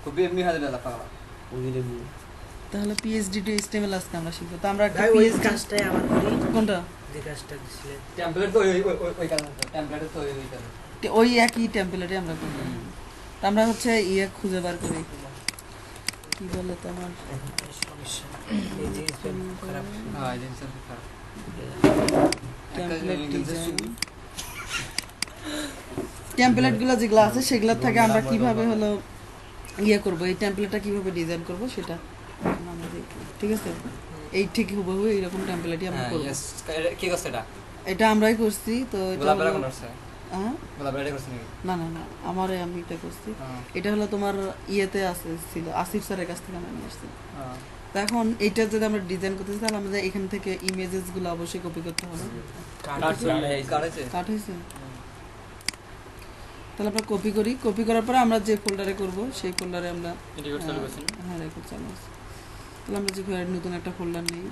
খুবই এমনি হাতে না পাওয়া তাহলে পিএইচডি টু এইচটিএমএল আজকে আমরা শিখবো। তো আমরা একটা ভাই ওই পিএইচডি কাজটাই আবার করি, কোনটা যে কাজটা দিছিলেন। টেমপ্লেট তো ওই কারণে টেমপ্লেট তো ওই কারণে ওই একই টেমপ্লেটে আমরা করব। তো আমরা হচ্ছে ইয়ে খুঁজে বার করি, কি বলে তো আমার সমস্যা এই জিনিস খারাপ। হ্যাঁ জিনিসটা খারাপ টেমপ্লেট ডিজাইন, টেমপ্লেটগুলো যেগুলো আছে সেগুলোর থেকে আমরা কিভাবে হলো ইয়ে করব, এই টেমপ্লেটটা কিভাবে ডিজাইন করব সেটা আমরা দেখব। ঠিক আছে, এই ঠিক হুবহু এইরকম টেমপ্লেটই আমরা করব। ইয়েস কি করছে এটা এটা আমরাই করছি। তো এটা গোলাপ হলো কোন করছে হ্যাঁ গোলাপ রেডি করছে নাকি না না না আমারে আমি এটা করছি। এটা হলো তোমার ইয়েতে আছে ছিল আসিফ স্যারের কাছ থেকে আমি নিয়ে আসছি। তো এখন এইটা যদি আমরা ডিজাইন করতে চাই তাহলে আমাদের এখান থেকে ইমেজেসগুলো অবশ্যই কপি করতে হবে। কাট হয়েছে, তাহলে আমরা কপি করি। কপি করার পরে আমরা যে ফোল্ডারে করব সেই ফোল্ডারে আমরা হ্যাঁ রেকর্ড চালু আছে। তাহলে আমরা যে নতুন একটা ফোল্ডার নিই,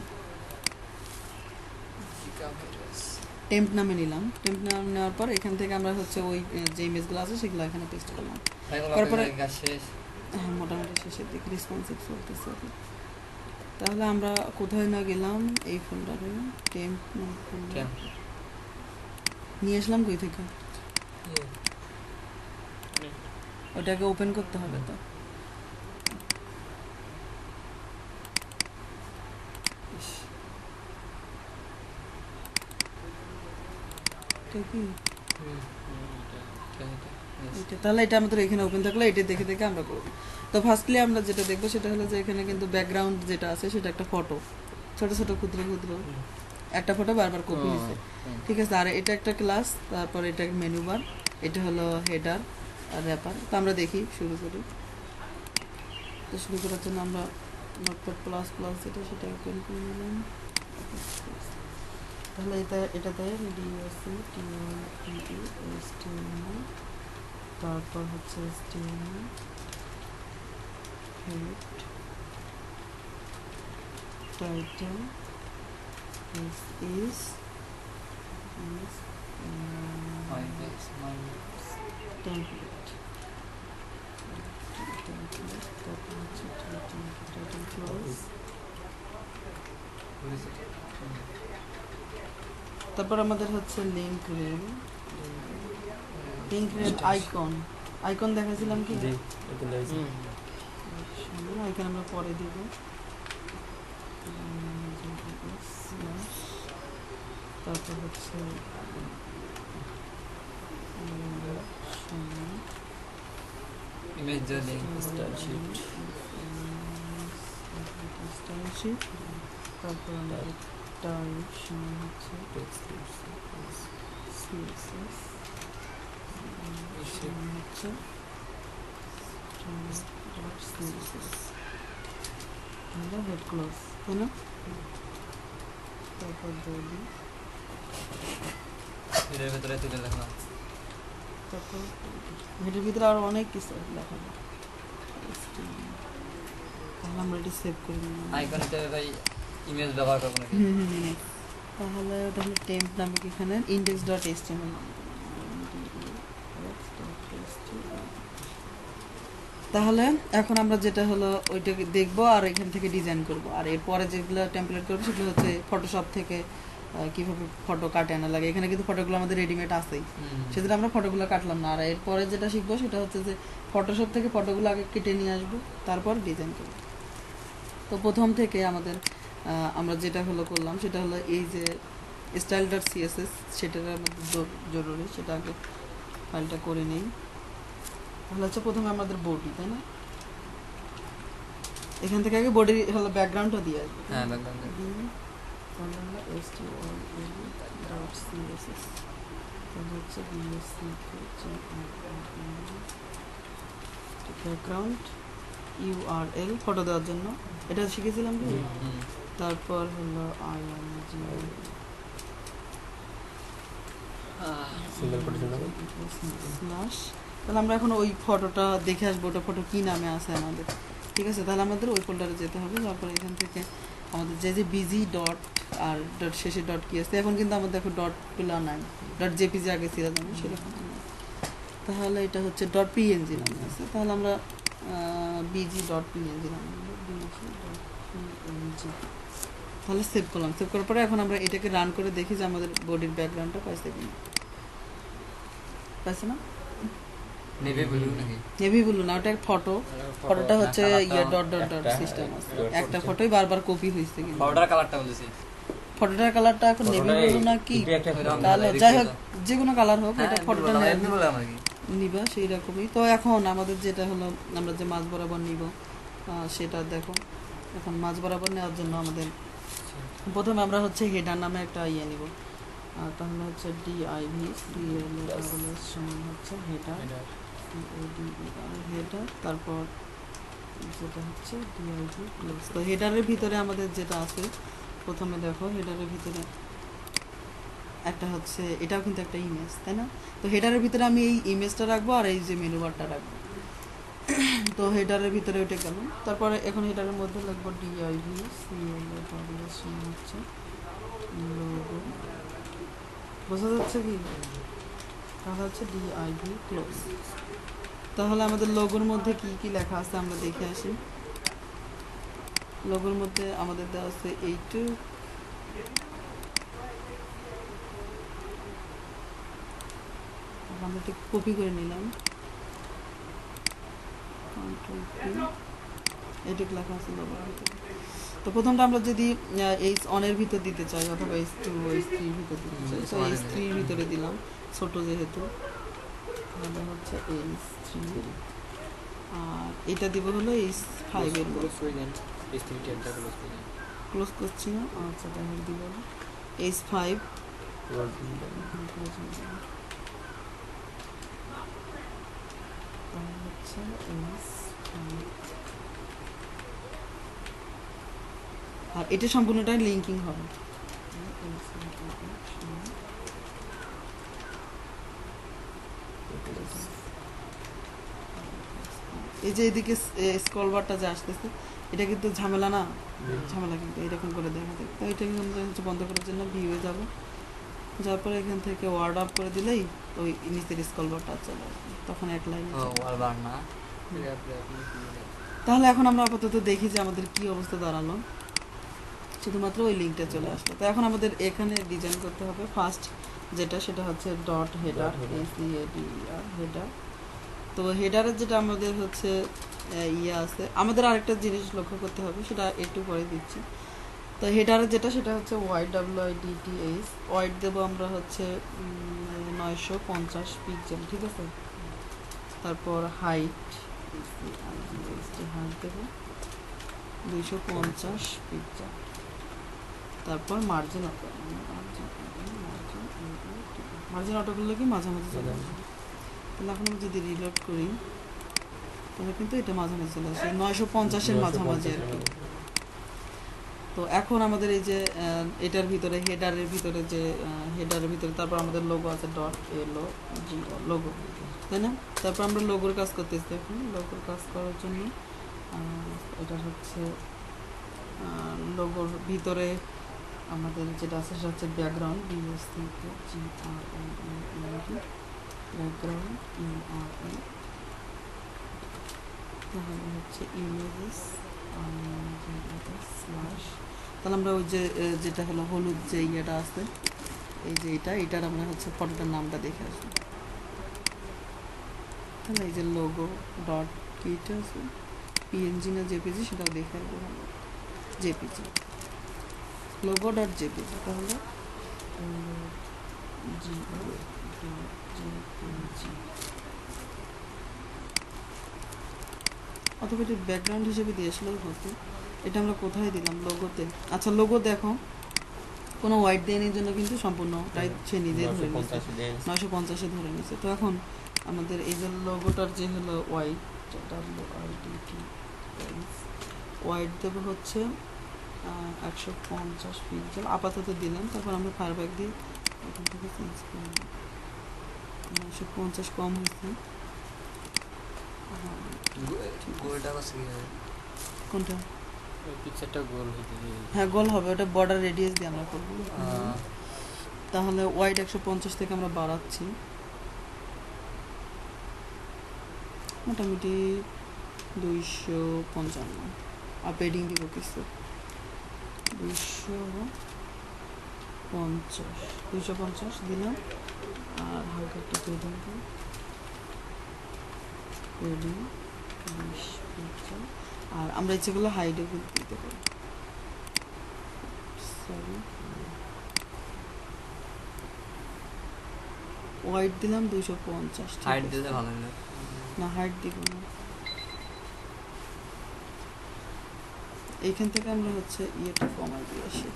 টেম্প নামে নিলাম। টেম্প নাম নেওয়ার পর এখান থেকে আমরা হচ্ছে ওই যে ইমেজগুলো আছে সেগুলো এখানে পেস্ট করলাম। তারপরে হ্যাঁ মোটামুটি শেষের দিকে রেসপন্সিভ চলতেছে। তাহলে আমরা কোথায় না গেলাম, এই ফোল্ডারে টেম্প নিয়ে আসলাম। কই থেকে ওটাকে ওপেন করতে হবে। তো তাহলে এটা আমাদের এখানে ওপেন থাকলে এটা দেখে দেখে আমরা করব। তো ফার্স্টলি আমরা যেটা দেখবো সেটা হলো যে এখানে কিন্তু ব্যাকগ্রাউন্ড যেটা আছে সেটা একটা ফটো, ছোট ছোট ক্ষুদ্র ক্ষুদ্র একটা ফটো বারবার কপি হয়েছে। ঠিক আছে, আর এটা একটা ক্লাস, তারপর এটা মেনু বার, এটা হলো হেডার আর র্যাপার। তো আমরা দেখি শুরু করি। তো শুরু করার জন্য আমরা নোটপ্যাড প্লাস প্লাস যেটা সেটা ওপেন করে নিলাম। তাহলে এটাতে ডিএসসি টিএসটিএমএল, তারপর হচ্ছে HTML head title is template, তারপর হচ্ছে টাইটেল ক্লোজ, তারপর আমাদের হচ্ছে লিংক রেল আইকন দেখাছিলাম কি এখানে আমরা পরে দিব। তারপর হচ্ছে ইমেজ লিংক স্টাইলশিট, তারপর আমাদের টাইপ সমান হচ্ছে সিএসএস সমান হচ্ছে হেড ক্লোজ, তাই না? তারপর বডি, এর ভিতরে তুলে রাখলাম। তারপর এটার ভিতরে আরো অনেক কিছু লেখা যায়। তাহলে আমরা এটি সেভ করে নিলাম। আইকনতে ভাই ইমেজ ব্যবহার করব নাকি? তাহলে ওটা হলো টেম্প নামে এখানে index.html। তাহলে এখন আমরা যেটা হলো ওইটাকে দেখবো আর এখান থেকে ডিজাইন করব। আর এরপরে যেগুলো টেমপ্লেট করবো সেগুলো হচ্ছে ফটোশপ থেকে কিভাবে ফটো কাটে আনা লাগে। এখানে কিন্তু ফটোগুলো আমাদের রেডিমেড আছেই, সেদিন আমরা ফটোগুলো কাটলাম না। আর এরপরে যেটা শিখবো সেটা হচ্ছে যে ফটোশপ থেকে ফটোগুলো আগে কেটে নিয়ে আসবো, তারপর ডিজাইন করবো। তো প্রথম থেকে আমাদের আমরা যেটা হলো করলাম সেটা হলো এই যে style.css, সেটার আমাদের জরুরি, সেটা আগে ফাইলটা করে নিই। তাহলে হচ্ছে প্রথমে আমাদের বডি, তাই না? এখান থেকে আগে বডি হলো ব্যাকগ্রাউন্ডটা দিয়ে আসবে। হ্যাঁ ব্যাকগ্রাউন্ড তাহলে আমরা style.css তাহলে হচ্ছে ব্যাকগ্রাউন্ড ইউআরএল ফটো দেওয়ার জন্য, এটা শিখেছিলাম কি? তারপর হলো img সিঙ্গেল কোটেশন স্ল্যাশ। তাহলে আমরা এখন ওই ফটোটা দেখে আসবো, ওটা ফটো কি নামে আছে আমাদের। ঠিক আছে, তাহলে আমাদের ওই ফোল্ডারে যেতে হবে। তারপরে এখান থেকে আমাদের যে বিজি ডট আর ডট শেষে ডট কি আছে, এখন কিন্তু আমাদের দেখো ডটগুলো নাই, ডট জেপিজি আগে ছিল যেমন সেরকম। তাহলে এটা হচ্ছে ডট পিএনজি নামে আছে। তাহলে আমরা bg.png নাম bg.png। তাহলে সেভ করলাম, সেভ করার পরে এখন আমরা এটাকে রান করে দেখি যে আমাদের বডির ব্যাকগ্রাউন্ডটা পাইছে কিনা। পাইছে না? নেভি ব্লু নাকি? নেভি ব্লু না, ওটা ফটো, ফটোটা হচ্ছে ইয়ে ডট ডট ডট সিস্টেম আছে, একটা ফটোই বারবার কপি হয়েছে কিন্তু পাউডার কালারটা বলেছি। ফটোটার কালারটা এখন নেভি ব্লু না কি রং কালো, এদিকে যাই হোক তো। যে কোনো কালার হোক, এটা ফটোটা এমনি বললাম আর কি। নিবা সেই রকমই। তো এখন আমাদের যেটা হলো আমরা যে মাছ বরাবর নিব সেটা দেখো। এখন মাছ বরাবর নেওয়ার জন্য আমাদের প্রথমে আমরা হচ্ছে হেডার নামে একটা ইয়ে নিব, তাহলে হচ্ছে ডিআইভি সমান হচ্ছে হেডার, হেডার, তারপর যেটা হচ্ছে ডিআইভি প্লাস। তো হেডারের ভিতরে আমাদের যেটা আছে প্রথমে দেখো, হেডারের ভিতরে একটা হচ্ছে এটাও কিন্তু একটা ইমেজ, তাই না? তো হেডারের ভিতরে আমি এই ইমেজটা রাখবো আর এই যে মেনু বারটা রাখবো। তো হেডারের ভিতরে ওইটা গেল। তারপরে এখন হেডারের মধ্যে লিখবো ডিআইভি হচ্ছে লোগো, বোঝা যাচ্ছে কি? তাহলে হচ্ছে ডিআইভি ক্লোজ। তাহলে আমাদের লোগোর মধ্যে কি কি লেখা আছে আমরা দেখে আসি। লোগোর মধ্যে আমাদের দেওয়া আছে এইটু, আমরা একটু কপি করে নিলাম, এইটুকু লেখা আছে লোগোর ভিতরে। তো প্রথমটা আমরা যদি এইচ অনের ভিতর দিতে চাই অথবা এইচ টু এইচ থ্রির ভিতর দিতে চাই, তো এইচ থ্রির ভিতরে দিলাম, ছোট যেহেতু, তাহলে হচ্ছে এইচ থ্রি। আর এটা দিব হলো এইচ ফাইভের ক্লোজ করছি না, আচ্ছা তাহলে দিব এইচ ফাইভ। হচ্ছে আর এটা সম্পূর্ণটাই লিঙ্কিং হবে। এই যে এদিকে স্ক্রল বারটা যে আসতেছে এটা কিন্তু ঝামেলা না, ঝামেলা কিন্তু এরকম করে দেখা যায়। তো এটাকে আমরা হচ্ছে বন্ধ করার জন্য ভিউয়ে যাব, যাওয়ার পরে এখান থেকে ওয়ার্ড আপ করে দিলেই ওই নিচের স্ক্রল বারটা চলে আসবে, তখন এক লাইন। ওয়ালবার না। তাহলে এখন আমরা আপাতত দেখি যে আমাদের কি অবস্থা দাঁড়ালো, শুধুমাত্র ওই লিঙ্কটা চলে আসলো। তো এখন আমাদের এখানে ডিজাইন করতে হবে ফার্স্ট যেটা, সেটা হচ্ছে ডট হেডার, ACADER হেডার। তো হেডারের যেটা আমাদের হচ্ছে ইয়ে আছে, আমাদের আরেকটা জিনিস লক্ষ্য করতে হবে, সেটা একটু পরে দিচ্ছি। তো হেডারের যেটা সেটা হচ্ছে YWIDTH, ওয়াইড দেবো আমরা হচ্ছে 950 পিক্সেল, ঠিক আছে। তারপর হাইট হাইট দেবো 250 পিক্সেল। তারপর মার্জিন অটো, মার্জিন অটো করলে কি মাঝামাঝি চলে আসবে। তাহলে এখন আমি যদি রিলোড করি তাহলে কিন্তু এটা মাঝামাঝি চলে আসে, 950-এর মাঝামাঝি আর কি। তো এখন আমাদের এই যে এটার ভিতরে হেডারের ভিতরে যে হেডারের ভিতরে তারপর আমাদের লোগো আছে ডট এলো জি লোগো, তাই না? তারপর আমরা লোগোর কাজ করতেছি। এখন লোগোর কাজ করার জন্য এটা হচ্ছে লোগোর ভিতরে আমাদের যেটা আছে সেটা হচ্ছে ব্যাকগ্রাউন্ড, ব্যাকগ্রাউন্ড তাহলে হচ্ছে ইমেজেস স্ল্যাশ। তাহলে আমরা ওই যে যেটা হলো হলুদ যে ইয়েটা আছে, এই যে এটার আমরা হচ্ছে ফটোটার নামটা দেখে আসবো। তাহলে এই যে লোগো ডট কিটা আছে, পিএনজি না জেপিজি সেটাও দেখে আসবো, জেপিজি লোগো ডট জেপিজি। তাহলে অথবা এটা ব্যাকগ্রাউন্ড হিসেবে দিয়ে আসলেও হতো। এটা আমরা কোথায় দিলাম? লোগোতে। আচ্ছা লোগো দেখো কোনো হোয়াইট দেনের জন্য কিন্তু সম্পূর্ণটাই সে নিজে ধরে নিচ্ছে, 950-এ ধরে নিচ্ছে। তো এখন আমাদের এই যে লোগোটার যে হলো হোয়াইট, হোয়াইট দেবো হচ্ছে 150 পিক্সেল আপাতত দিলাম। তারপর আমরা ফায়ারব্যাক দিয়ে এখান থেকে চেঞ্জ করলাম, 950 কম হয়েছে। গোলটা কত কি হবে? কোনটা? ওই পিকচারটা গোল হইতে দিই। হ্যাঁ গোল হবে, ওটা বর্ডার রেডিয়াস দিয়ে আমরা করবো। তাহলে ওয়াইড 150 থেকে আমরা বাড়াচ্ছি, মোটামুটি 255 আর পেডিং দিব কিছু 250 দিলাম আর হালকা একটু পেডিং দিই পেডিং 20 আর আমরা ইচ্ছেগুলো হাইডে দিতে পারি সরি হোয়াইট দিলাম 250 হাইট দিলে ভালো লাগে না হাইট দিব না এইখান থেকে আমরা হচ্ছে ইয়েটা কমাই দিয়ে আসি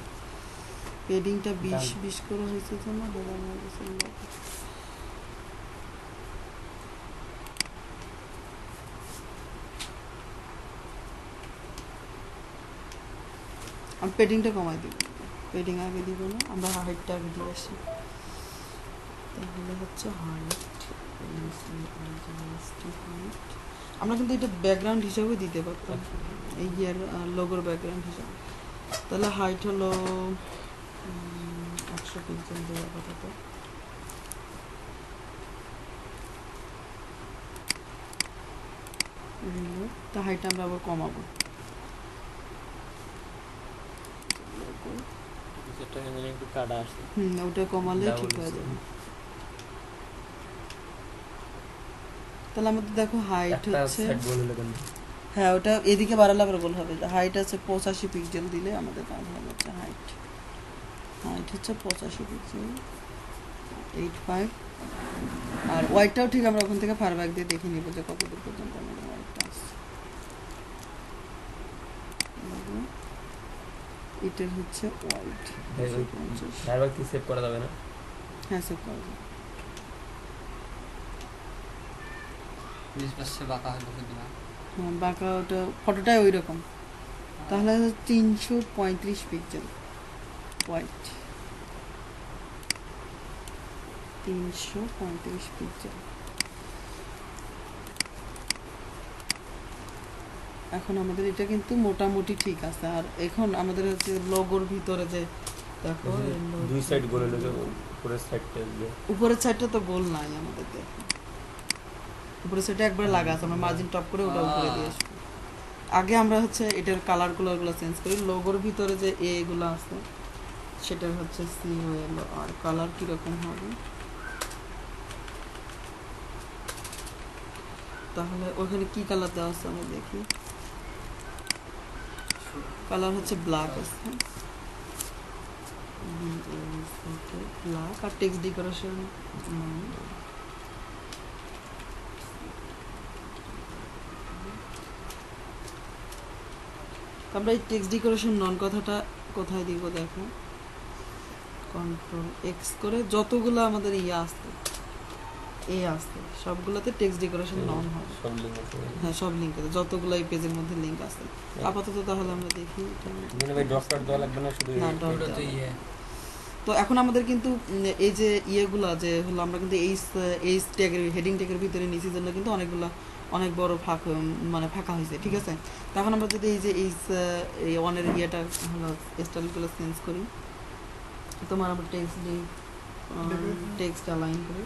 পেডিংটা 20 করে হয়েছে তো না বোঝানো গেছে আমি পেডিংটা কমাই দিব পেডিং আগে দিব না আমরা হাইটটা আগে দিয়ে আসি তাহলে হচ্ছে হাইট আমরা কিন্তু এটা ব্যাকগ্রাউন্ড হিসাবে দিতে পারতাম এই ইয়ার লোগোর ব্যাকগ্রাউন্ড হিসাবে তাহলে হাইট হলো 100 পিক্সেল দেওয়ার কথা তো তা হাইটটা আমরা আবার কমাবো একটু কাটা আসে ওটা কমালে ঠিক হয়ে যাবে তাহলে আমাদের দেখো হাইট হচ্ছে হ্যাঁ ওটা এদিকে বাড়ালে আবার গোল হবে হাইট আছে 85 পিক্সেল দিলে আমাদের কাজ হবে হচ্ছে হাইট হচ্ছে 85 পিক্সেল 85 আর ওয়াইটটাও ঠিক আমরা ওখান থেকে ফারব্যাক দিয়ে দেখে নিব যে কত দূর পর্যন্ত আমাদের ওয়াইটটা আছে এটার হচ্ছে ওয়াইট ফারব্যাক কি সেভ করা যাবে না হ্যাঁ সেভ করা যাবে 20% বাঁকা হলো কিন্তু না হ্যাঁ বাঁকা ওটা ফটোটাই ওই রকম তাহলে 335 পিক্সেল হোয়াইট 335 পিক্সেল এখন আমাদের এটা কিন্তু মোটামুটি ঠিক আছে আর এখন আমাদের হচ্ছে লোগোর ভিতরে যে দেখো দুই সাইড গোল হলো উপরের সাইডটা উপরের সাইডটা তো গোল নাই আমাদের দেখো উপরের সাইডে একবার লাগা আছে আমরা মার্জিন টপ করে ওটা উপরে দিয়ে আসবো আগে আমরা হচ্ছে এটার কালারগুলো চেঞ্জ করি লোগোর ভিতরে যে এ গুলো আছে সেটা হচ্ছে সি হয়ে এলো আর কালার কিরকম হবে তাহলে ওখানে কি কালার দেওয়া আছে আমরা দেখি কালার হচ্ছে ব্ল্যাক আছে ব্ল্যাক আর টেক্সট ডেকোরেশন আমরা এই টেক্সট ডেকোরেশন নন কথাটা কোথায় দিব দেখো কন্ট্রোল এক্স করে যতগুলো আমাদের ইয়ে আসছে এ আসছে সবগুলোতে টেক্সট ডেকোরেশন নন হবে সব লিংক আছে হ্যাঁ সব লিংক আছে যতগুলো এই পেজের মধ্যে লিংক আছে আপাতত তাহলে আমরা দেখি মানে ভাই ডট ডট দেওয়া লাগবে না শুধু না ডট ওটা তো ইয়ে তো এখন আমাদের কিন্তু এই যে ইয়েগুলো যে হলো আমরা কিন্তু এই ট্যাগের হেডিং ট্যাগের ভিতরে নিচের জন্য কিন্তু অনেক বড় ফাঁকা হয়েছে ঠিক আছে তখন আমরা যদি এই যে এই ওয়ানের ইয়েটা হলো স্টাইলগুলো চেঞ্জ করি তোমার আমরা টেক্সট অ্যালাইন করি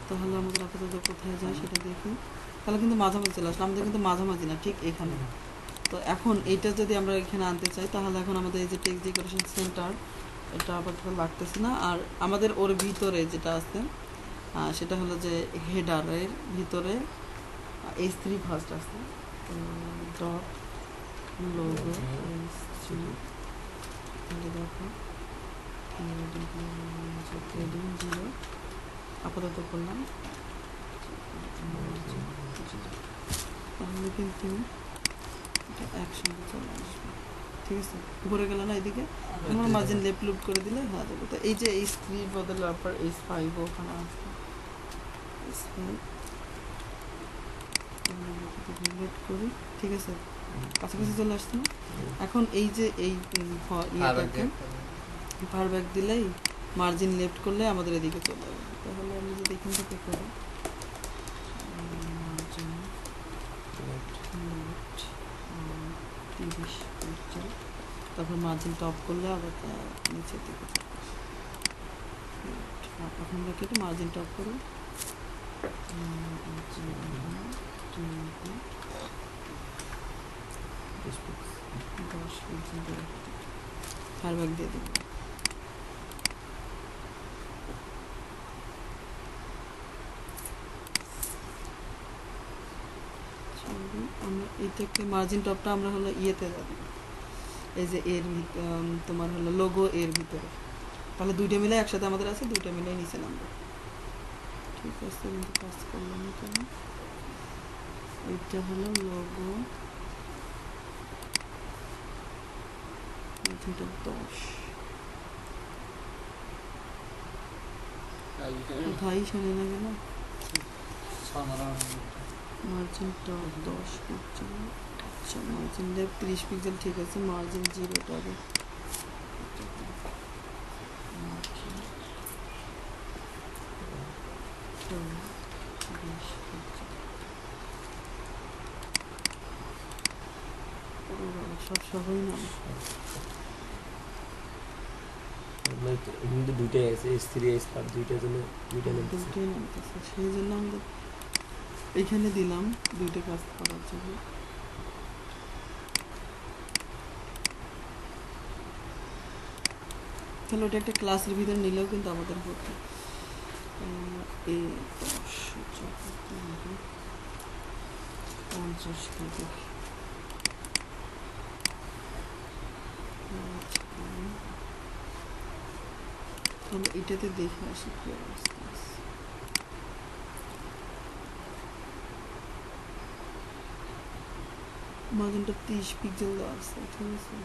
তাহলে আমাদের আপাতত কোথায় যায় সেটা দেখি তাহলে কিন্তু মাঝামাঝি চলে আসলো আমাদের কিন্তু মাঝামাঝি না ঠিক এখানে তো এখন এইটা যদি আমরা এখানে আনতে চাই তাহলে এখন আমাদের এই যে টেক্সট ডেকোরেশন সেন্টার এটা আপাতত লাগতেছে না আর আমাদের ওর ভিতরে যেটা আছে সেটা হলো যে হেডারের ভিতরে H3 ফার্স্ট আছে ডট লোগো দেখো আপাতত করলাম তাহলে কিন্তু এটা একসঙ্গে চলে আসবে ঠিক আছে উপরে গেল না এদিকে আমরা মার্জিন লেফট লুপ করে দিলে হয়ে যাবে তো এই যে H3 বদলে আপনার H5 ওখানে আসবে H5 করি ঠিক আছে কাছাকাছি চলে আসছে না এখন এই যে এই ইয়েটাকে ফারব্যাক দিলেই মার্জিন লেফট করলে আমাদের এদিকে চলে যাবে তাহলে আমি যদি এখান থেকে করি মার্জিন লেফট 30 পিক্সেল তারপর মার্জিন টপ করলে আবার নিচের দিকে এখন কেটে মার্জিন টপ করো 10 পর্যন্ত ফায়ারব্যাক দিয়ে দেবো। আমরা এইটাকে মার্জিন টপটা আমরা হলো ইয়েতে যাবো, এই যে এর তোমার হলো লোগো এর ভিতরে, তাহলে দুইটা মিলে একসাথে আমাদের আছে, দুইটা মিলে নিচে নামবো। ঠিক আছে, কিন্তু কাজ করলাম এটা, এইটা হলো লোগো 10 কোথায় শোনে না গেল মার্জিন টপ 10 পিক্সেল। আচ্ছা মার্জিন লেফট 30 পিক্সেল, ঠিক আছে। মার্জিন 0টা হবে সব সবই না, কিন্তু দুইটাই আছে, S3 S5 দুইটার জন্য দুইটা নেই। দুটোই নামতেছে, সেই জন্য আমরা এইখানে দিলাম দুইটা কাজ করার জন্য। তাহলে ওটা একটা ক্লাসের ভিতরে নিলেও কিন্তু আমাদের হতো। এই 50 থেকে আমরা এটাতে দেখে আসি কি অবস্থা আছে। মার্জিনটা 30 পিক্সেল দেওয়া আছে, ঠিক আছে,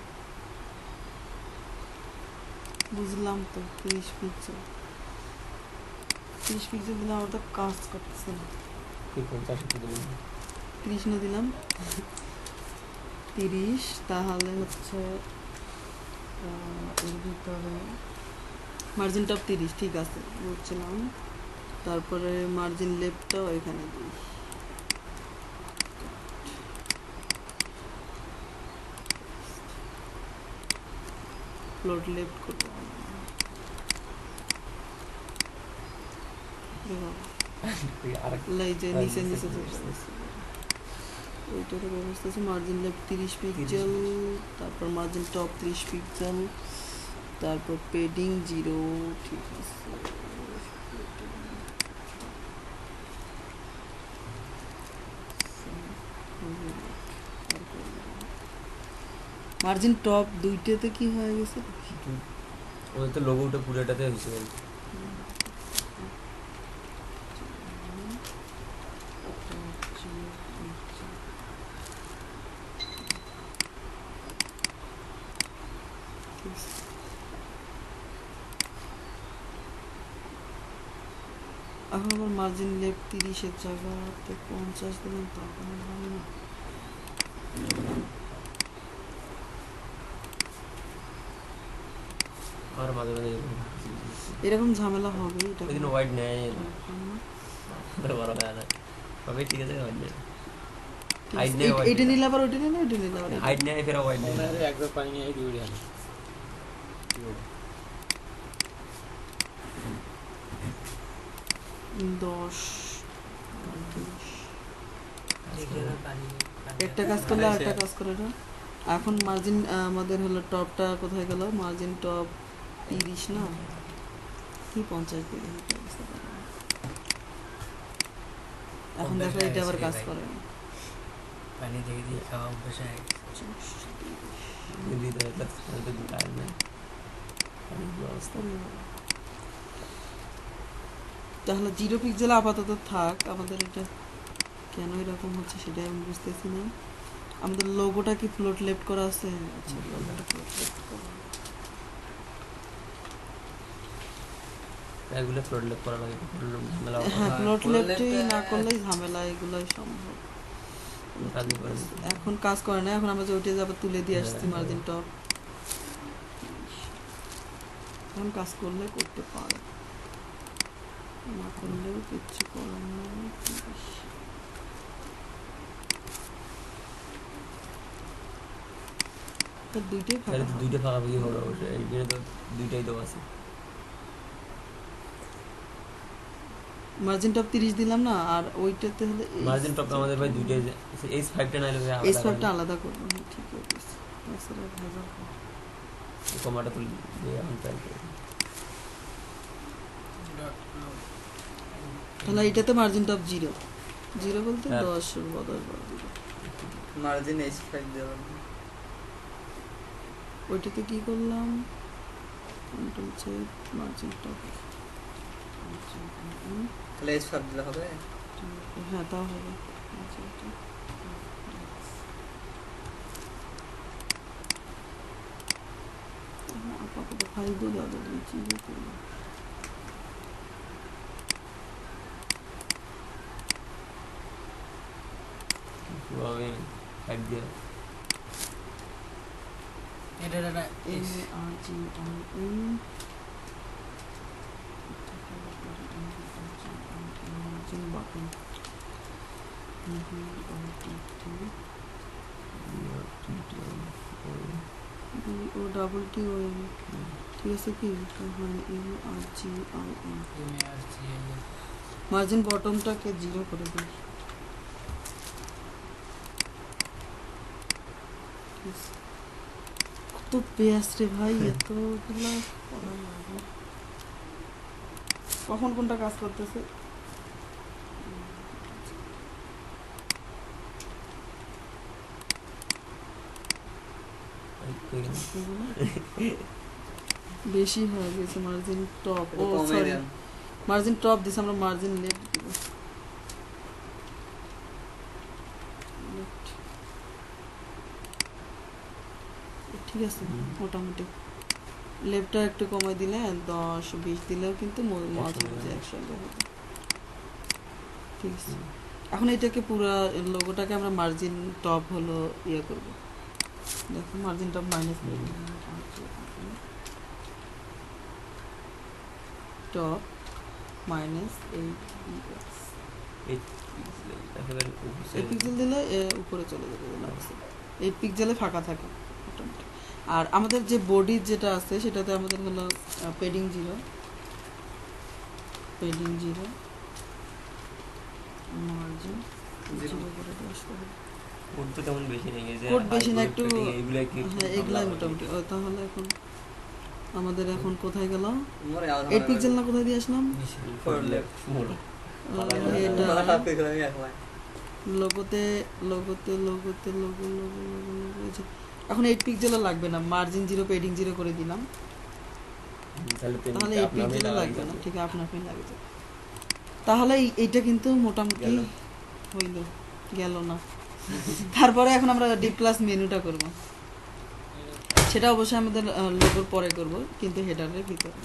বুঝলাম তো। 30 পিক্সেল দিলে আমার তো কাজ করতেছে না। 30 না দিলাম 30, তাহলে হচ্ছে এর ভিতরে মার্জিন টপ 30, ঠিক আছে বুঝছিলাম। তারপরে মার্জিন লেফটটাও এখানে দিই, ফ্লোট লেফট করবো। এই যে নিচে নিচে ওইটার ব্যবস্থা আছে। মার্জিন লেফট 30 পিক্সেল, তারপর মার্জিন টপ 30 পিক্সেল, তারপর পেডিং 0, ঠিক আছে। মার্জিন টপ দুইটাতে কি হয়ে গেছে, ওই তো লোগোটা পুরোটাতে হয়েছে। এখন আবার মার্জিন লেফট 30-এর জায়গাতে 50 দিলাম, তখন হবে না। আর মাঝে মাঝে এরকম ঝামেলা হবে, এটা ওই দিন ওয়াইড নেয় বড় হয় না, তবে ঠিক আছে ওয়াইড নেয়। এটা নিলে আবার ওইটা নিলে, ওইটা নিলে আবার হাইড নেয়, ফের ওয়াইড নেয়। একবার পানি নিয়ে দিয়ে আনো। 10 এখানে পানি একটা কাজ করলে আরেকটা কাজ করে না। এখন মার্জিন আমাদের হলো টপটা কোথায় গেল, মার্জিন টপ 30 না কি 50 দিলে এখন দেখো এটা আবার কাজ করে না। পানি দিয়ে দিয়ে খাওয়া অভ্যাস হয়ে গেছে। তাহলে 0 পিক্সেল আপাতত থাক, আমাদের এটা কেন এরকম হচ্ছে সেটাই আমি বুঝতেছি না। আমাদের লোগোটা কি ফ্লোট লেফট করা আছে? আচ্ছা লোগোটা ফ্লোট লেফট করা, এগুলো ফ্লোট লেফট করা লাগে, হ্যাঁ ফ্লোট লেফটই না করলেই ঝামেলা, এগুলোই সম্ভব। এখন কাজ করে না, এখন আমরা যে ওইটা আবার তুলে দিয়ে আসছি মার্জিন টপ, এখন কাজ করলে করতে পারে, না করলেও কিচ্ছু করার নেই। দুইটাই ফাঁকা, দুইটা ফাঁকা ফাঁকি হলো, অবশ্যই এইখানে তো দুইটাই তো আছে। মার্জিন টপ 30 দিলাম না, আর ওইটাতে হলে মার্জিন টপ আমাদের ভাই দুইটাই H5 টা নাইলে ভাই S5টা আলাদা করব। হ্যাঁ, ঠিক আছে, তাছাড়া ভেজাল হবে। কমাটা তুলি দিয়ে এখন ট্রাই করি। তাহলে এটাতে মার্জিন টপ 0 0 বলতে হ্যাঁ। 10 বদল 0। মার্জিন H5 দেওয়া ওইটাতে কি করলাম, কন্ট্রোল চেক মার্জিন টপ, তাহলে H5 দিলে হবে। হ্যাঁ তাও হবে। margin top, আপাতত 5 দিয়ে যাবে, 0 করলাম। পুরো আমি 5 দিয়ে এটা MARGIN margin button BOTTOM, ঠিক আছে কি MARGIN মার্জিন বটমটাকে 0 করে দিই। কত পেঁয়াজ রে ভাই, এতগুলা করা লাগে। কখন কোনটা কাজ করতেছে? বেশি হয়ে গেছে মার্জিন টপ। ও সরি, মার্জিন টপ দিছে, আমরা মার্জিন লেফট দিব। ঠিক আছে, মোটামুটি লেফটটা একটু কমাই দিলে 10-20 দিলেও কিন্তু মাঝে মাঝে একসঙ্গে হবে। ঠিক আছে, এখন এটাকে পুরো লোগোটাকে আমরা মার্জিন টপ হলো ইয়ে করব। দেখো margin top minus top minus 8 pixel দিলে উপরে চলে যাবে, 8 পিক্সেলে ফাঁকা থাকে মোটামুটি। আর আমাদের যে বডি যেটা আছে সেটাতে আমাদের হলো পেডিং 0 মার্জিন 0 করে আসতে হবে। কোড তো তেমন বেশি নেই, এই যে কোড বেশি না, একটু এইগুলা কি হ্যাঁ এগুলাই মোটামুটি। তাহলে এখন আমাদের এখন কোথায় গেল, 8 পিক্সেল না কোথায় দিয়ে আসলাম? এটা লোগোতে এখন 8 পিক্সেলও লাগবে না, মার্জিন 0 পেডিং 0 করে দিলাম। তাহলে 8 পিক্সেলও লাগবে না, ঠিক আছে, আপনার লাগে যাবে। তাহলে এইটা কিন্তু মোটামুটি হইল গেল না। তারপরে এখন আমরা ডিপ ক্লাস মেনুটা করব, সেটা অবশ্যই আমাদের লোগোর পরে করব, কিন্তু হেডারের ভিতরে।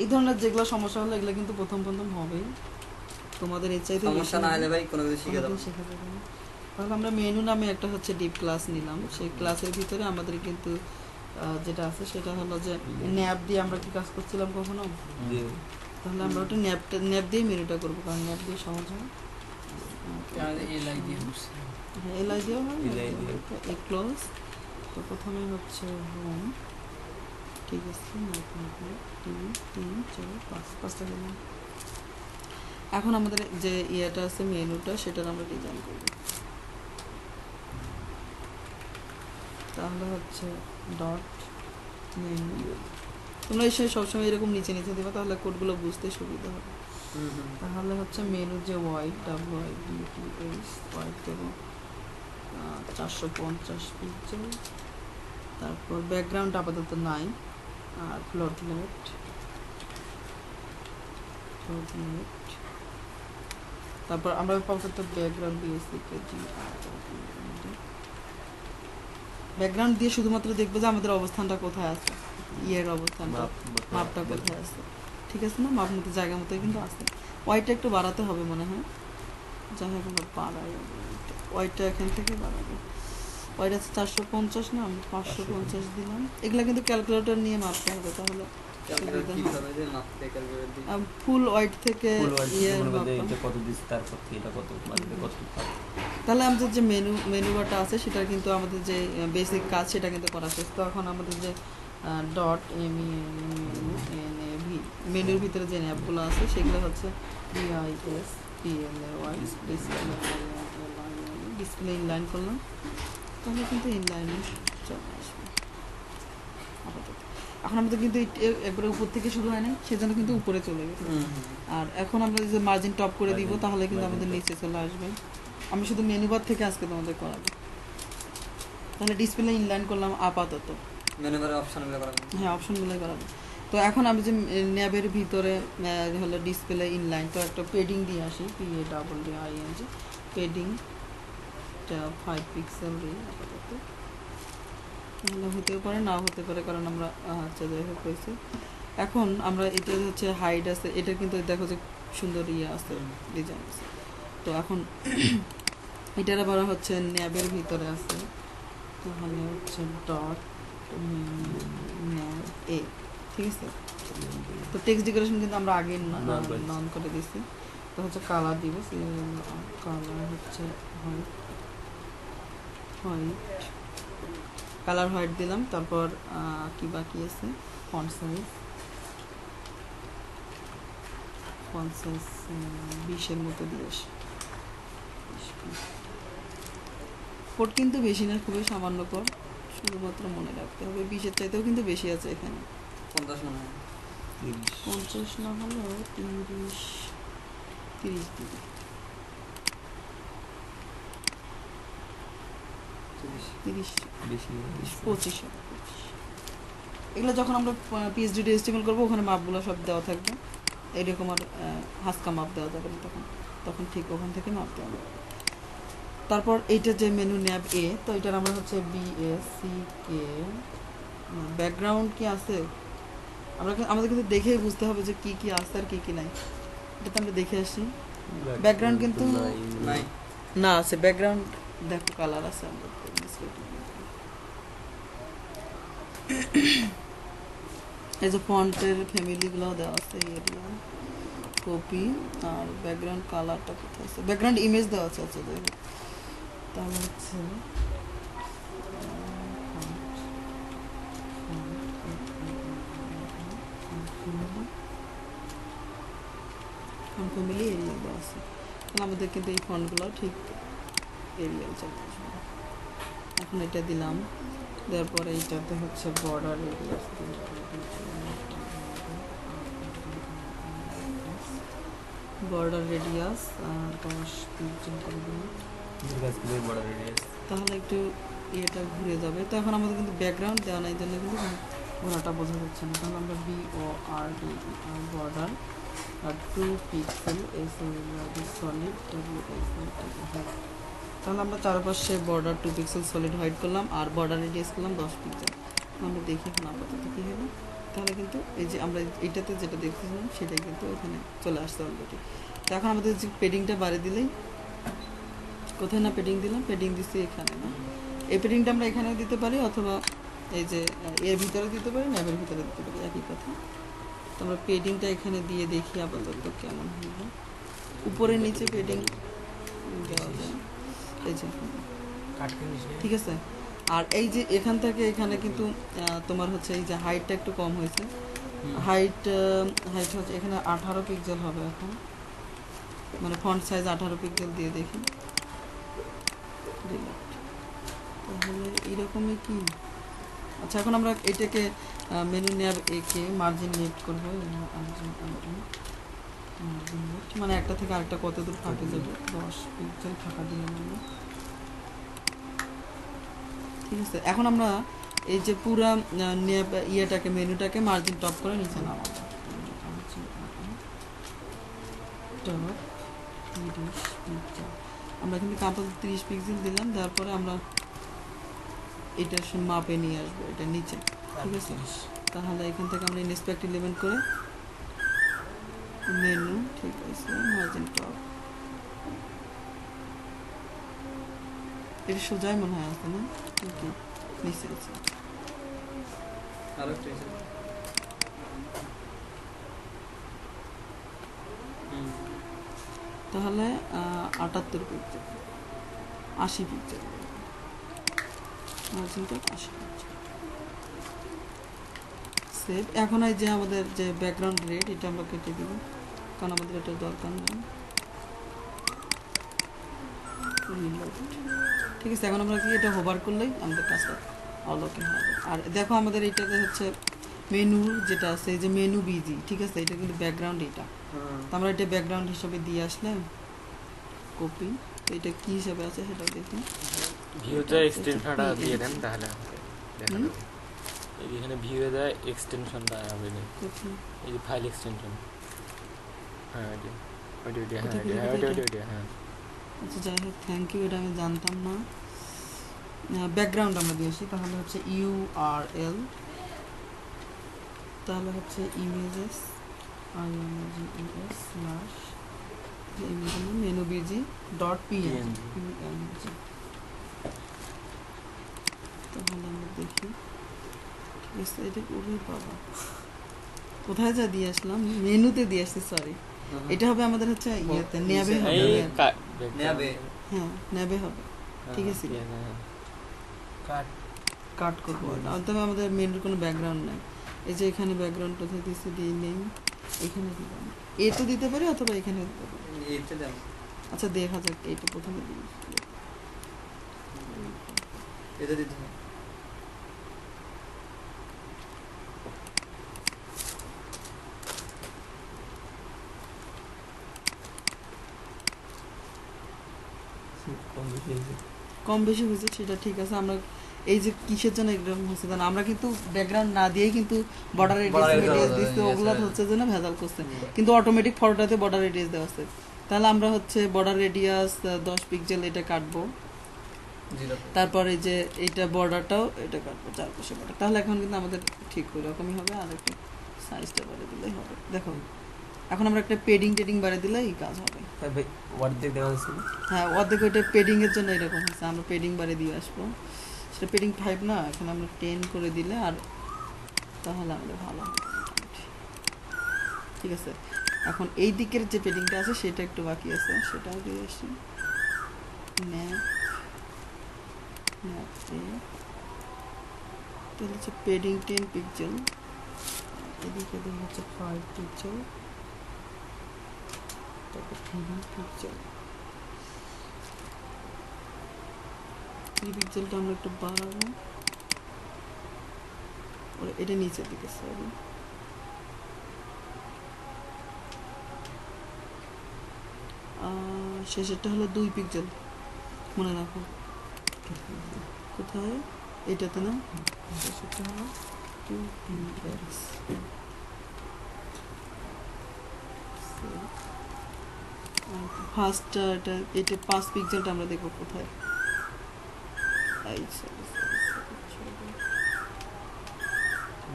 এই ধরনের যেগুলো সমস্যা হলো এগুলো কিন্তু প্রথম হবেই, তোমাদের এর চাইতে সমস্যা না হলে ভাই কোনো কিছু শিখে দাও। তাহলে আমরা মেনু নামে একটা হচ্ছে ডিপ ক্লাস নিলাম। সেই ক্লাসের ভিতরে আমাদের কিন্তু যেটা আছে সেটা হলো যে ন্যাপ দিয়ে আমরা কি কাজ করছিলাম কখনো, তাহলে আমরা ওটা ন্যাপ দিয়ে মেনুটা করবো, কারণ ন্যাপ দিয়ে সহজ হয়। এলআই দিয়েও হয়, এই ক্লোজ। তো প্রথমে হচ্ছে হোম, ঠিক আছে, 5টা গেলাম। এখন আমাদের যে ইয়েটা আছে মেনুটা, সেটার আমরা ডিজাইন করব। তাহলে হচ্ছে ডট মেনু, তোমরা এই সবসময় এরকম নিচে নিচে দেবা, তাহলে কোডগুলো বুঝতে সুবিধা হবে। তাহলে হচ্ছে মেনু যে ওয়াইড দেবো 450 পিক্সেল, তারপর ব্যাকগ্রাউন্ড আপাতত নাই, আর ফ্লোট লিমিট তারপর আমরা পাবো ব্যাকগ্রাউন্ড দিয়েছি ব্যাকগ্রাউন্ড দিয়ে শুধুমাত্র দেখবো যে আমাদের অবস্থানটা কোথায় আছে, ইয়ের অবস্থানটা, মাপটা কোথায় আছে। ঠিক আছে না, মাপ মতো জায়গা মতো কিন্তু আছে। ওয়াইটটা একটু বাড়াতে হবে মনে হয়, যাই হোক আমরা বাড়াই, ওয়াইটটা এখান থেকে বাড়াবো। ওয়াইট আছে 450 না, আমি 550 দিলাম। এগুলা কিন্তু ক্যালকুলেটর নিয়ে মাপতে হবে, তাহলে ফুল ওয়াইট থেকে তাহলে আমাদের যে মেনু বারটা আছে সেটা কিন্তু আমাদের যে বেসিক কাজ সেটা কিন্তু করা শেষ। তো এখন আমাদের যে ডট MENU মেনুর ভিতরে যে অ্যাপগুলো আছে সেগুলো হচ্ছে DISPLAY ডিসপ্লে ইনলাইন করলাম, তাহলে কিন্তু ইনলাইনে চলে আসবে আপাতত। এখন আমাদের কিন্তু একবারে উপর থেকে শুরু হয় না, সেজন্য কিন্তু উপরে চলে গেছে। আর এখন আমরা যদি মার্জিন টপ করে দিব তাহলে কিন্তু আমাদের নিচে চলে আসবে। আমি শুধু মেনু বার থেকে আজকে তোমাদের করাবো। তাহলে ডিসপ্লে ইনলাইন করলাম আপাতত, মেনু বারে অপশনগুলো করা যাবে। হ্যাঁ অপশনগুলোই করাবো। তো এখন আমি যে ন্যাবের ভিতরে হলো ডিসপ্লে ইনলাইন, তো একটা পেডিং দিয়ে আসি, PADDING পেডিং 5 পিক্সেল দিই আপাতত। তাহলে হতেও পারে নাও হতে পারে, কারণ আমরা আচ্ছা যাই হোক হয়েছে। এখন আমরা এটা হচ্ছে হাইড আছে, এটা কিন্তু দেখো যে সুন্দর আছে ডিজাইন আছে। তো এখন এটার আবার হচ্ছে ন্যাবের ভিতরে আছে, তাহলে হচ্ছে ডট ন্যাব এ, ঠিক আছে। তো টেক্সট ডেকোরেশন কিন্তু আমরা আগে নন করে দিছি। তো হচ্ছে কালার দিব, কালার হচ্ছে হোয়াইট, কালার হোয়াইট দিলাম। তারপর কি বাকি আছে, ফন্ট সাইজ 20-এর মতো দিয়ে আসি। কোড কিন্তু বেশি না, খুবই সামান্য কোড, শুধুমাত্র মনে রাখতে হবে। 20-এর চাইতেও কিন্তু বেশি আছে এখানে, 50 মনে হয়। 50 না হলেও 30 দিবি। 25 এগুলো যখন আমরা PhD এস্টিমেট করবো ওখানে মাপগুলো সব দেওয়া থাকবে, এইরকম আর হাসকা মাপ দেওয়া যাবে না তখন ঠিক ওখান থেকে মাপ দেওয়া যাবে। তারপর এইটা যে মেনু ন্যাব এ, তো এটার আমরা হচ্ছে BACK ব্যাকগ্রাউন্ড কি আছে আমাদের কিন্তু দেখেই বুঝতে হবে যে কি কি আছে আর কি কি নাই। এটা আমরা দেখে আসি। ব্যাকগ্রাউন্ড কিন্তু নাই না আছে, ব্যাকগ্রাউন্ড দেখো কালার আছে আমাদের। এই যে ফন্টের ফ্যামিলিগুলো দেওয়া আছে, এরিয়া কপি আর ব্যাকগ্রাউন্ড কালারটা কোথায় আছে, ব্যাকগ্রাউন্ড ইমেজ দেওয়া আছে। আচ্ছা দেখো তাহলে হচ্ছে ফ্যামিলি এরিয়া দেওয়া আছে, তাহলে আমাদের কিন্তু এই ফন্টগুলো ঠিক এরিয়াল চলে আসবে। এখন এটা দিলাম, দেওয়ার পরে এইটাতে হচ্ছে border area, border radius 10 pixel করে দিলাম, তাহলে একটু এটা ঘুরে যাবে। তো এখন আমাদের কিন্তু ব্যাকগ্রাউন্ড দেওয়া নাই, জন্য কিন্তু ঘোরাটা বোঝা যাচ্ছে না। তাহলে আমরা BORDER বর্ডার আর 2 পিক্সেল সলিড, তাহলে আমরা চারপাশে বর্ডার 2 পিক্সেল সলিড হোয়াইট করলাম আর বর্ডার রেডিয়াস করলাম 10 পিক্সেল। আমরা দেখি এখন আপাতত কী হবে। তাহলে কিন্তু এই যে আমরা এইটাতে যেটা দেখতেছিলাম সেটাই কিন্তু এখানে চলে আসছে অলরেডি। তো এখন আমাদের যে পেডিংটা বাড়িয়ে দিলেই, কোথায় না পেডিং দিলাম, পেডিং দিচ্ছি এখানে না, এই পেডিংটা আমরা এখানেও দিতে পারি অথবা এই যে এর ভিতরে দিতে পারি, ন্যাবের ভিতরে দিতে পারি, একই কথা। তো আমরা পেডিংটা এখানে দিয়ে দেখি আপাতত কেমন হবে। উপরে নিচে পেডিং দেওয়া যায়, এই যে ঠিক আছে। আর এই যে এখান থেকে এখানে কিন্তু তোমার হচ্ছে এই যে হাইটটা একটু কম হয়েছে, হাইট হচ্ছে এখানে 18 পিক্সেল হবে এখন, মানে ফন্ট সাইজ 18 পিক্সেল দিয়ে দেখি। তাহলে এইরকমই কি। আচ্ছা এখন আমরা এটাকে মেনু ন্যাব একে মার্জিন লেফট করবো, মানে একটা থেকে আরেকটা কত দূর ফাঁকে যাবে, 10 পিক্সেল ফাঁকা দিলাম আমরা, ঠিক আছে। এখন আমরা এই যে পুরা ইয়েটাকে মেনুটাকে মার্জিন টপ করে নিচে নামাবো, আমরা কিন্তু আপাতত 30 পিক্সেল দিলাম, তারপরে আমরা এটা মাপে নিয়ে আসবো এটা নিচে, ঠিক আছে। তাহলে এখান থেকে আমরা ইনস্পেক্ট এলিমেন্ট করে মেনু, ঠিক আছে, মার্জিন টপ, এটা সোজাই মনে হয় আছে না, ওকে নিচে আছে আরো একটু আছে। তাহলে 78 পিক্সেল, 80 পিক্সেল মার্জিনটা 80 পিক্সেল। সেভ। এখন এই যে আমাদের যে ব্যাকগ্রাউন্ড রেড এটা আমরা কেটে দিব, কারণ আমাদের এটা দরকার নেই। Reload। ঠিক আছে, এখন আমরা কি এটা হোভার করলেই আমাদের কাজটা অলকে হবে। আর দেখো আমাদের এইটাতে হচ্ছে মেনু যেটা আছে, এই যে মেনু বিজি, ঠিক আছে, এটা কিন্তু ব্যাকগ্রাউন্ড এটা। তো আমরা এটা ব্যাকগ্রাউন্ড হিসেবে দিয়ে আসলাম, কপি। তো এটা কি হিসেবে আছে সেটা দেখি। ভিউতে এক্সটেনশনটা দিয়ে দেন তাহলে দেখা হুম? যাবে। এই যে এখানে ভিউয়ে দেয় এক্সটেনশনটা হবে না, কোথায়? এই যে ফাইল এক্সটেনশন। হ্যাঁ ওইটা ওইটা হ্যাঁ কোথায় ওইটা কোথায় ওইটা এটা? ওইটা হ্যাঁ। আচ্ছা যাই হোক, থ্যাংক ইউ, এটা আমি জানতাম না। ব্যাকগ্রাউন্ড আমরা দিয়েছি, তাহলে হচ্ছে URL, তাহলে হচ্ছে images slash menu BG dot PNG। PNG। তাহলে আমরা দেখি, ঠিক আছে, এটা কোথায় পাবো, কোথায় যা দিয়ে আসলাম, মেনুতে দিয়ে আসছি, সরি। এটা হবে আমাদের হচ্ছে ইয়েতে নেবে হবে, এই নেবে। হ্যাঁ নেবে হবে, ঠিক আছে। কাট কাট করবো এটা, তবে আমাদের মেনুর কোনো ব্যাকগ্রাউন্ড নাই। এই যে এখানে ব্যাকগ্রাউন্ড কোথায় দিচ্ছি, দিই নেই, এখানে দিলাম। এ তো দিতে পারি অথবা এখানে দিতে পারি। এইটা দেন। আচ্ছা দেখা যাক, এইটা প্রথমে দিই। এটা দিতে হবে। কম বেশি হয়েছে। কম বেশি হয়েছে সেটা ঠিক আছে। আমরা এই যে কিসের জন্য এরকম হচ্ছে জানো, আমরা কিন্তু ব্যাকগ্রাউন্ড না দিয়েই কিন্তু বর্ডার Border রেডিয়াস radius দিচ্ছি, দিয়েছে। ওগুলো হচ্ছে যে না ভেজাল করছে, কিন্তু অটোমেটিক ফটোটাতে বর্ডার রেডিয়াস দেওয়া আছে। তাহলে আমরা হচ্ছে বর্ডার রেডিয়াস 10 পিক্সেল এটা কাটবো, জিরো। তারপরে যে এইটা বর্ডারটাও এটা কাটবো, চারপাশে বর্ডার। তাহলে এখন কিন্তু আমাদের ঠিক ওই রকমই হবে। আর একটু সাইজটা বাড়িয়ে দিলেই হবে। দেখো এখন আমরা একটা টেডিং বাড়িয়ে দিলে এই কাজ হবে। হ্যাঁ ভাই, অর্ধেক দেওয়া হচ্ছে না? হ্যাঁ অর্ধেক, ওইটা পেডিংয়ের জন্য এরকম হচ্ছে। আমরা পেডিং বাড়িয়ে দিয়ে আসবো, সেটা পেডিং 5 না, এখন আমরা 10 করে দিলে আর তাহলে আমাদের ভালো হবে মোটামুটি। ঠিক আছে, এখন এই দিকের যে পেডিংটা আছে সেটা একটু বাকি আছে, সেটাও দিয়ে আসি। তাহলে হচ্ছে পেডিং 10 পিক্সেল, এদিকে দেবো হচ্ছে 5 পিক্সেল, তারপর 3 পিক্সেল। 3 পিক্সেলটা আমরা একটু বাড়াবো, ওরা এটা নিচের দিকে, সরি। শেষেরটা হলো 2 পিক্সেল, মনে রাখো। কোথায়? এটাতে না, শেষেরটা হলো 2 px। ফার্স্ট এটা 5 পিক্সেলটা আমরা দেখবো কোথায়।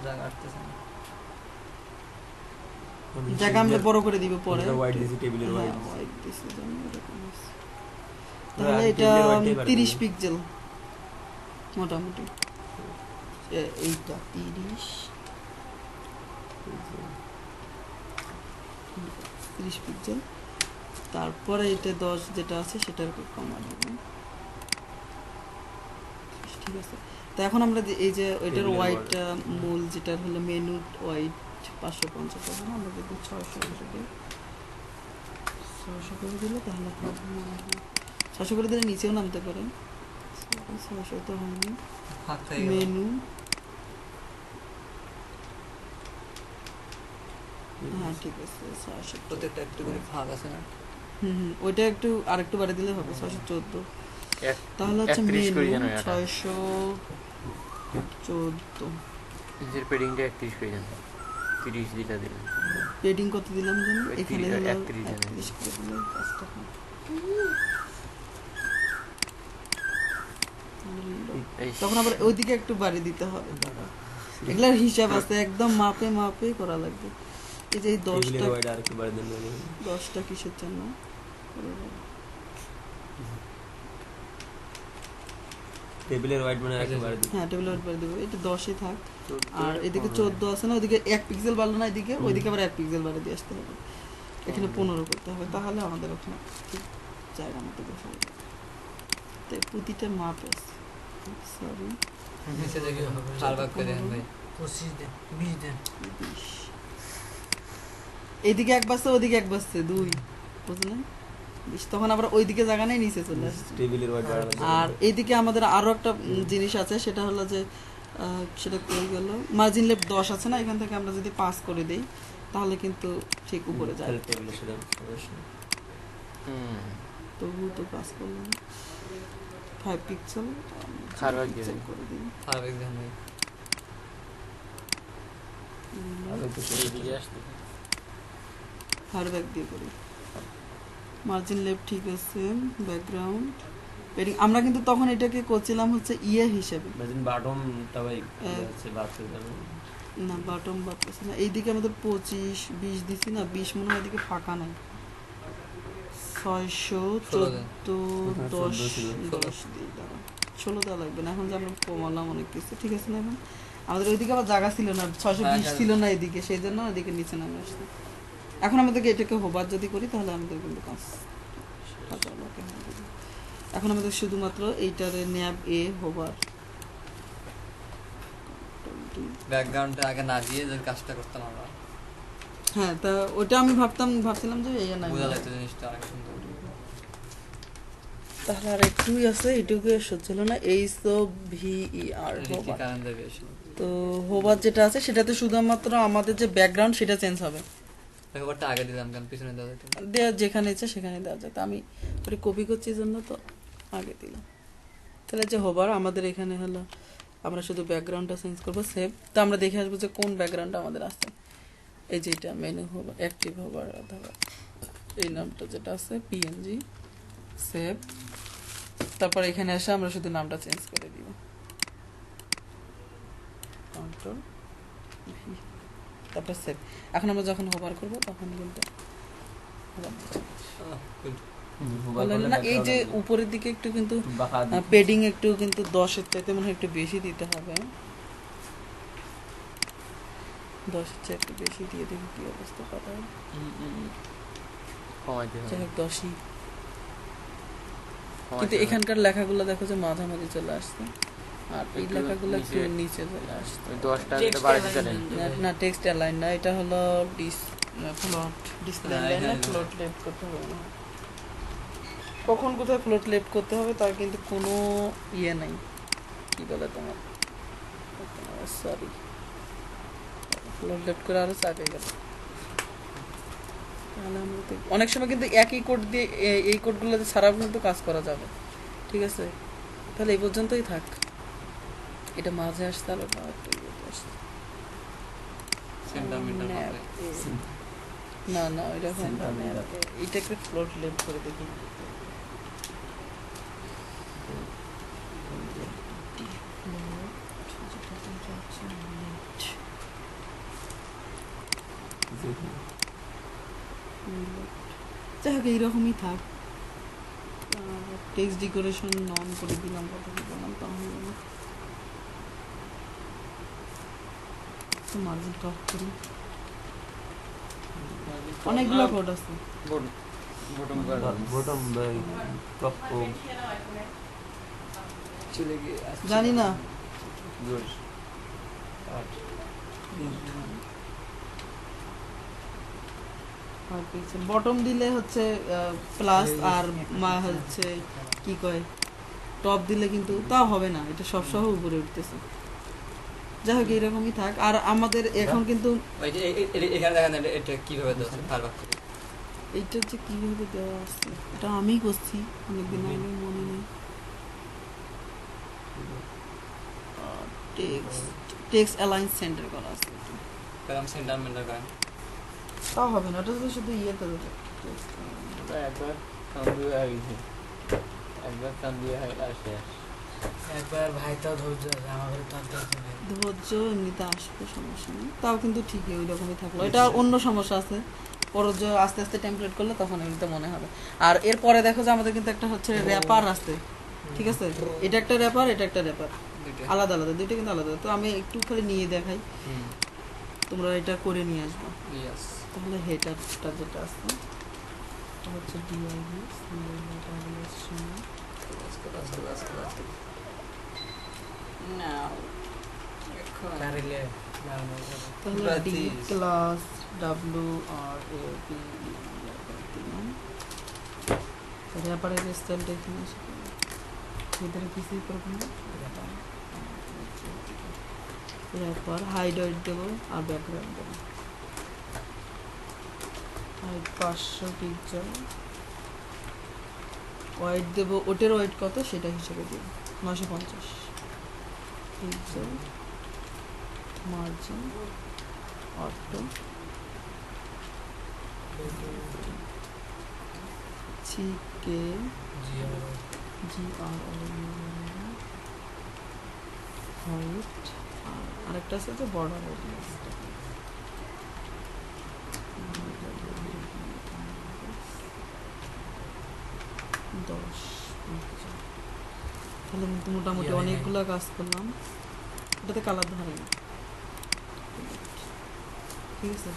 জায়গা আসতেছে না। জায়গা আমরা বড় করে দিব পরে। হোয়াইট দিছি, টেবিলের হ্যাঁ, হোয়াইট white দিছি, জানি এরকম আছে। না, তাহলে আমি এটা টেবিলের white টাই বার 30 করবো। পিক্সেল মোটামুটি। এইটা 30 পিক্সেল। তারপরে এটা 10 যেটা আছে সেটা একটু কমা দেবো, ঠিক আছে। তো এখন আমরা এই যে ওইটার Table এর হোয়াইট border। মূল যেটা হলো মেনু হোয়াইট 550 হবে না, আমরা যদি 600 করে দিই, 600 করে দিলে তাহলে হবে মনে হয়। 600 করে দিলে নিচেও নামতে পারে, 600 তো হয়নি। ফাঁক থেকে গেল। মেনু, হ্যাঁ ঠিক আছে 600। প্রত্যেকটা একটু করে ফাঁক আছে না? ওইটা একটু আরেকটু বাড়িয়ে দিলে হবে, 614। তাহলে হচ্ছে 31 করে মেনু যেন এটা। 614। নিজের পেডিংটা 31 করে যেন, 30 দিটা দিলেন। পেডিং কত দিলাম জানো? ওই এখানে 30 হলো 31 জানেন। 31 করে দিলে কাজটা হয়। এই তখন আবার ওইদিকে একটু বাড়িয়ে দিতে হবে, এগুলার হিসাব আছে, একদম মাপে মাপে করা লাগবে। এই যে এই টেবিলের 10টা, হোয়াইট আর একটু বাড়িয়ে দেন ভাই। 10টা কিসের জন্য? টেবিলের হোয়াইট মানে একটু বাড়িয়ে দেন। হ্যাঁ টেবিল বাড়িয়ে দেবো, এটা 10ই থাক। আর এদিকে 14 আছে না, ওইদিকে 1 পিক্সেল বাড়লো না, এদিকে ওইদিকে আবার 1 পিক্সেল বাড়িয়ে দিয়ে আসতে হবে, এখানে 15 করতে হবে, তাহলে আমাদের ওখানে ঠিক জায়গা মতো বসে যাবে। তো প্রতিটা মাপ আছে, সরি। নিচে দেখে হার ভাগ করে দেন ভাই। 25 দেন 20 দেন 20 এইদিকে এক বাজছে ওদিকে এক বাজছে 2 বুঝলেন 20 তখন আবার ওইদিকে জায়গা নেই নিচে চলে আসছে টেবিলের ওয়াইড বাড়ানো আর এইদিকে আমাদের আরো একটা জিনিস আছে সেটা হলো যে সেটা কই গেল মার্জিন লেফট 10 আছে না এখান থেকে আমরা যদি পাস করে দেই তাহলে কিন্তু ঠিক উপরে যায় টেবিলের সাথে সমস্যা তবু তো পাস করলাম 5 পিক্সেল Harvard দিয়ে পিক্সেল করে দিই আর এক্সাম নেই আগে তো এদিকে আসতে হারব্যাক দিয়ে করি মার্জিন লেফট ঠিক আছে ব্যাকগ্রাউন্ড আমরা কিন্তু তখন এটাকে করছিলাম হচ্ছে হিসেবে ইমাজিন বাটমটা ভাই আছে বাড়তে যাবে না বাটম বাড়তেছে না এইদিকে আমাদের 25 20 দিছি না 20 মনে হয় এদিকে ফাঁকা নাই 614 10 ছিল। 10 দিই দাঁড়া 16 দেওয়া লাগবে না এখন যে আমরা কমালাম অনেক কিছু ঠিক আছে না এখন আমাদের ওইদিকে আবার জায়গা ছিল না 620 ছিল না এদিকে সেই জন্য ওইদিকে নিচে নামে আসছে এখন আমাদেরকে এটাকে হোবার যদি করি তাহলে আমাদের কিন্তু কাজ কাজ হবে এখন আমাদের শুধুমাত্র এইটারে ন্যাব এ হোবার ব্যাকগ্রাউন্ডে আগে না দিয়ে যে কাজটা করতাম আমরা হ্যাঁ তা ওটা আমি ভাবছিলাম যে এই না বোঝা যাচ্ছে জিনিসটা অনেক সুন্দর তাহলে আর একটুই আছে এটুকু সহ্য না HOVER হোবার কারণ দেবে এসে তো হোবার যেটা আছে সেটাতে শুধুমাত্র আমাদের যে ব্যাকগ্রাউন্ড সেটা চেঞ্জ হবে ব্যাপারটা আগে দিলাম কারণ পিছনে দেওয়া যেত না। দেওয়া যেখানে ইচ্ছে সেখানে দেওয়া যায় তো আমি ওটা কপি করছি জন্য তো আগে দিলাম তাহলে যে হোবার আমাদের এখানে হলো আমরা শুধু ব্যাকগ্রাউন্ডটা চেঞ্জ করবো সেভ তো আমরা দেখে আসবো যে কোন ব্যাকগ্রাউন্ডটা আমাদের আছে এই যেটা মেনু হোবার অ্যাক্টিভ হোবার অথবা এই নামটা যেটা আছে PNG সেভ তারপর এখানে এসে আমরা শুধু নামটা চেঞ্জ করে দিব কন্ট্রোল ভি তারপর সেভ এখন আমরা যখন হোভার করব তখন কিন্তু ভালো হলো না এই যে উপরের দিকে একটু কিন্তু পেডিং একটু কিন্তু 10 এর চাইতে মনে হয় একটু বেশি দিতে হবে 10 এর চাইতে একটু বেশি দিয়ে দেখি কি অবস্থা পাতা কমাইতে হবে যাই হোক 10ই কিন্তু এখানকার লেখাগুলো দেখো যে মাঝামাঝি চলে আসছে আর এই একটু লেখাগুলো একটু নিচে। নিচে চলে আসছে ওই 10টা যেটা বাড়াতে চাইলেন না টেক্সট অ্যালাইন না এটা হলো ফ্লোট ডিসপ্লে না, অ্যালাইন না এখানে- ফ্লোট লেফট করতে হবে না কখন কোথায় ফ্লোট লেফট করতে হবে তার কিন্তু কোনো ইয়ে নাই কি বলে তোমার সরি ফ্লোট লেফট করে আরো চাপে গেল তাহলে আমরা অনেক সময় কিন্তু একই কোড দিয়ে এই কোডগুলো ছাড়াও কিন্তু কাজ করা যাবে ঠিক আছে তাহলে এই পর্যন্তই থাক এটা মাঝে আসতে হবে সেন্টার মিটার না না ওইটা এইটাকে ফ্লোট লেফট করে দেখি যাই হোক এইরকমই থাক টেক্সট ডেকোরেশন নন করে দিলাম কথা বললাম তাহলে মার্জিন টপ করি অনেকগুলো কোড আছে বটম বাই টপ চলে গিয়ে জানি না গুড বটম দিলে হচ্ছে প্লাস আর হচ্ছে কি কয় টপ দিলে কিন্তু তাও হবে না এটা সব সহ উপরে উঠতেছে যাই হোক এইরকমই থাক আর আমাদের এখন কিন্তু ওই যে এখানে দেখেন এটা কিভাবে দেওয়া আছে ভাগ করে এইটা যে কিভাবে দেওয়া আছে এটা আমি করছি অনেকদিন আগে মনে নেই টেক্সট অ্যালাইন সেন্টার করা আছে কারণ সেন্টার মিটার করেন তাও হবে না ওটা তো শুধু ইয়েতে দেবে একবার কাম দিয়ে আইছে একবার কাম দিয়ে আসে একবার ভাই তো ধৈর্য আছে আমাদের তো আর ধৈর্য নেই ধৈর্য এমনিতে আসবে সমস্যা নেই তাও কিন্তু ঠিকই ওই রকমই থাকলো এটা অন্য সমস্যা আছে পরজ আস্তে আস্তে টেমপ্লেট করলে তখন এমনিতে মনে হবে আর এরপরে দেখো যে আমাদের কিন্তু একটা হচ্ছে র্যাপার আছে ঠিক আছে এটা একটা র্যাপার এটা একটা র্যাপার আলাদা আলাদা দুইটা কিন্তু আলাদা তো আমি একটু খালি নিয়ে দেখাই তোমরা এটা করে নিয়ে আসবে ইয়েস তাহলে হেডারটা যেটা আছে এটা হচ্ছে ডিআইভি নাও কারিলে তাহলে ডি class W R A P র্যাপারের স্টাইলটা এখানে এসে ভিতরে কিছুই করবো না র্যাপার হাইড ওয়েট দেবো আর ব্যাকগ্রাউন্ড দেবো হাইড 500 পিক্সেল ওয়েট দেবো ওটার ওয়েট কত সেটা হিসেবে দেবো 950 pixel margin auto GK GR height আরেকটা আছে যে বর্ডার রেডিয়াস দশ তাহলে মোটামুটি অনেকগুলো কাজ করলাম এটাতে কালার ধরে না ঠিক আছে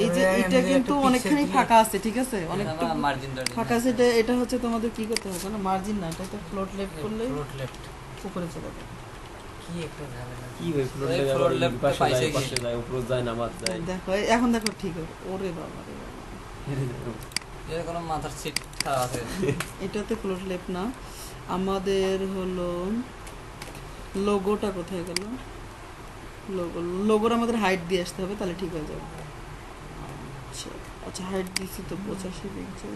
এই যে এটা কিন্তু অনেকখানি ফাঁকা আছে ঠিক আছে অনেকটা মার্জিন ফাঁকা আছে এটা হচ্ছে তোমাদের কি করতে হবে না মার্জিন না এটা তো ফ্লোট লেফট করলে ফ্লোট লেফট উপরে চলে যাবে কি একটা ঝামেলা কি ভাই ফ্লোট এই লেভেল float left পাইছে কি? পাশে যায় উপরে যায় নামাজ যায় দেখো এখন দেখো ঠিক হবে ওরে বাবা রে বাবা এর কোনো মাথার সিট খারাপ আছে এটাতে ফ্লোট লেফট না আমাদের হলো লোগোটা কোথায় গেল লোগোর আমাদের হাইট দিয়ে আসতে হবে তাহলে ঠিক হয়ে যাবে আচ্ছা আচ্ছা হাইট দিচ্ছি তো 85 পিক্সেল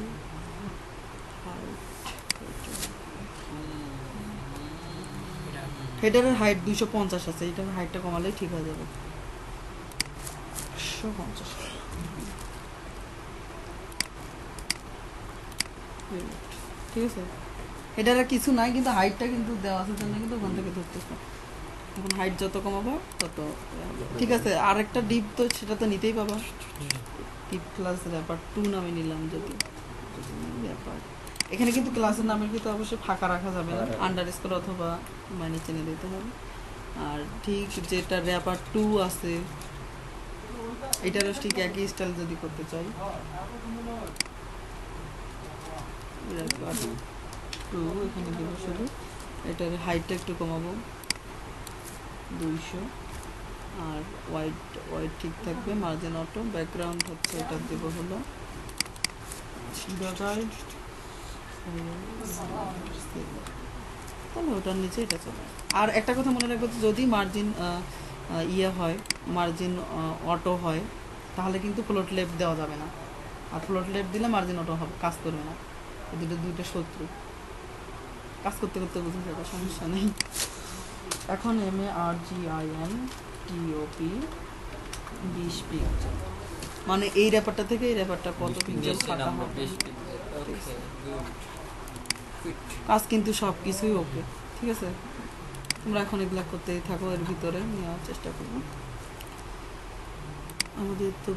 হেডারের হাইট 250 আছে এটার হাইটটা কমালেই ঠিক হয়ে যাবে 150 ঠিক আছে এটার আর কিছু নাই কিন্তু হাইটটা কিন্তু দেওয়া আছে জন্য কিন্তু ওখান থেকে ধরতেছে এখন হাইট যত কমাবো তত ঠিক আছে আরেকটা ডিপ তো সেটা তো নিতেই পাবা ডিপ ক্লাস র্যাপার 2 নামে নিলাম যদি র্যাপার এখানে কিন্তু ক্লাসের নামের কিন্তু অবশ্যই ফাঁকা রাখা যাবে না আন্ডারস্কোর অথবা মাইনাস চিহ্ন দিতে হবে আর ঠিক যেটা র্যাপার 2 আছে এটারও ঠিক একই স্টাইল যদি করতে চাই র্যাপার 2 এখানে দেব শুধু এটার হাইটটা একটু কমাবো 200 আর হোয়াইট ঠিক থাকবে মার্জিন অটো ব্যাকগ্রাউন্ড হচ্ছে এটা দেব হলো তাহলে ওটার নিচে এটা চলে আর একটা কথা মনে রাখবো যদি মার্জিন ইয়ে হয় মার্জিন অটো হয় তাহলে কিন্তু ফ্লোট লেফট দেওয়া যাবে না আর ফ্লোট লেফট দিলে মার্জিন অটো হবে কাজ করবে না দুইটা শত্রু কাজ করতে করতে বুঝে যাবে সমস্যা নেই এখন MARGINTOP 20 পিক্সেল মানে এই র্যাপারটা থেকে এই র্যাপারটা কত পিক্সেল ফাঁকা হবে কাজ কিন্তু সব কিছুই ওকে ঠিক আছে তোমরা এখন এগুলা করতেই থাকো এর ভিতরে নেওয়ার চেষ্টা করবো আমাদের তো